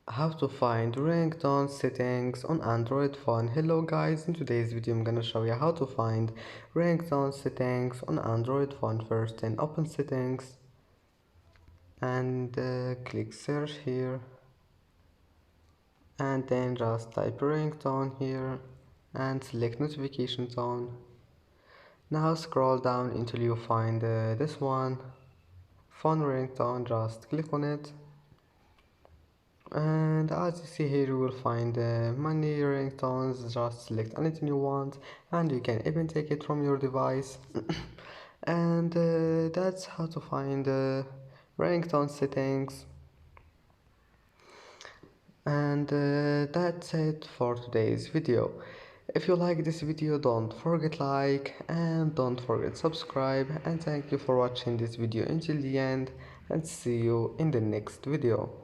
How to find ringtone settings on Android phone. Hello guys, in today's video I'm gonna show you how to find ringtone settings on Android phone. First, then open settings and click search here, and then just type ringtone here and select notification tone. Now scroll down until you find this one, phone ringtone. Just click on it, and as you see here you will find many ringtones. Just select anything you want and you can even take it from your device. And that's how to find ringtone settings. And that's it for today's video. If you like this video, don't forget like and don't forget subscribe, and thank you for watching this video until the end, and see you in the next video.